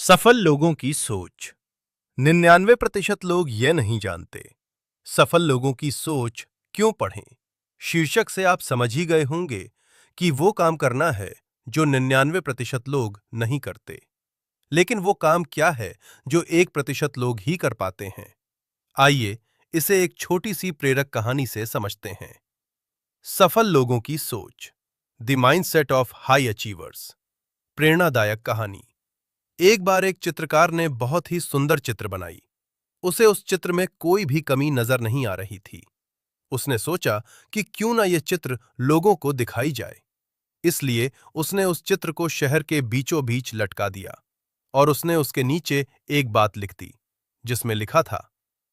सफल लोगों की सोच। 99% लोग यह नहीं जानते सफल लोगों की सोच क्यों पढ़ें। शीर्षक से आप समझ ही गए होंगे कि वो काम करना है जो 99% लोग नहीं करते। लेकिन वो काम क्या है जो 1% लोग ही कर पाते हैं। आइए इसे एक छोटी सी प्रेरक कहानी से समझते हैं। सफल लोगों की सोच, the mindset of high achievers. प्रेरणादायक कहानी। एक बार एक चित्रकार ने बहुत ही सुंदर चित्र बनाई। उसे उस चित्र में कोई भी कमी नजर नहीं आ रही थी। उसने सोचा कि क्यों ना यह चित्र लोगों को दिखाई जाए। इसलिए उसने उस चित्र को शहर के बीचों बीच लटका दिया और उसने उसके नीचे एक बात लिख दी, जिसमें लिखा था,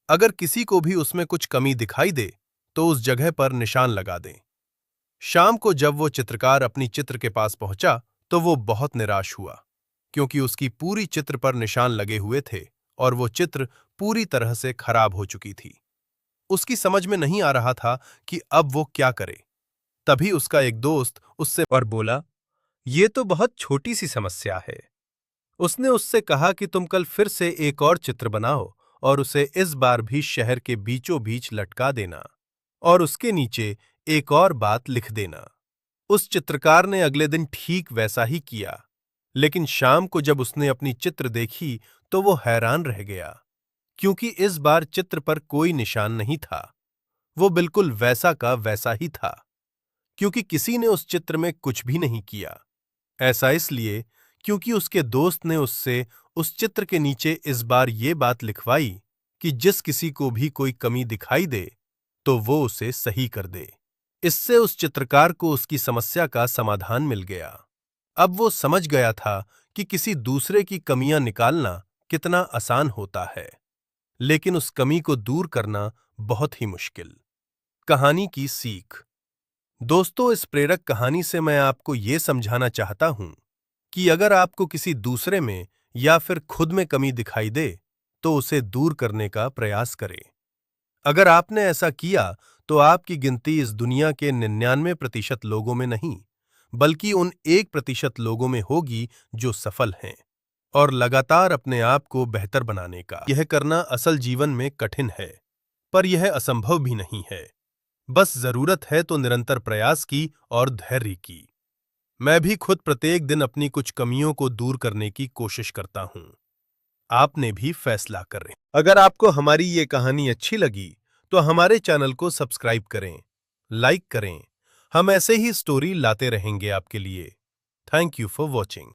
अगर किसी को भी उसमें कुछ कमी दिखाई दे तो उस जगह पर निशान लगा दें। शाम को जब वो चित्रकार अपनी चित्र के पास पहुंचा तो वो बहुत निराश हुआ, क्योंकि उसकी पूरी चित्र पर निशान लगे हुए थे और वो चित्र पूरी तरह से खराब हो चुकी थी। उसकी समझ में नहीं आ रहा था कि अब वो क्या करे। तभी उसका एक दोस्त उससे और बोला, ये तो बहुत छोटी सी समस्या है। उसने उससे कहा कि तुम कल फिर से एक और चित्र बनाओ और उसे इस बार भी शहर के बीचों बीच लटका देना और उसके नीचे एक और बात लिख देना। उस चित्रकार ने अगले दिन ठीक वैसा ही किया, लेकिन शाम को जब उसने अपनी चित्र देखी तो वो हैरान रह गया, क्योंकि इस बार चित्र पर कोई निशान नहीं था। वो बिल्कुल वैसा का वैसा ही था, क्योंकि किसी ने उस चित्र में कुछ भी नहीं किया। ऐसा इसलिए क्योंकि उसके दोस्त ने उससे उस चित्र के नीचे इस बार ये बात लिखवाई कि जिस किसी को भी कोई कमी दिखाई दे तो वो उसे सही कर दे। इससे उस चित्रकार को उसकी समस्या का समाधान मिल गया। अब वो समझ गया था कि किसी दूसरे की कमियां निकालना कितना आसान होता है, लेकिन उस कमी को दूर करना बहुत ही मुश्किल। कहानी की सीख। दोस्तों, इस प्रेरक कहानी से मैं आपको ये समझाना चाहता हूं कि अगर आपको किसी दूसरे में या फिर खुद में कमी दिखाई दे तो उसे दूर करने का प्रयास करें। अगर आपने ऐसा किया तो आपकी गिनती इस दुनिया के 99% लोगों में नहीं, बल्कि उन 1% लोगों में होगी जो सफल हैं और लगातार अपने आप को बेहतर बनाने का। यह करना असल जीवन में कठिन है, पर यह असंभव भी नहीं है। बस जरूरत है तो निरंतर प्रयास की और धैर्य की। मैं भी खुद प्रत्येक दिन अपनी कुछ कमियों को दूर करने की कोशिश करता हूं। आपने भी फैसला करें। अगर आपको हमारी ये कहानी अच्छी लगी तो हमारे चैनल को सब्सक्राइब करें, लाइक करें। हम ऐसे ही स्टोरी लाते रहेंगे आपके लिए। Thank you for watching.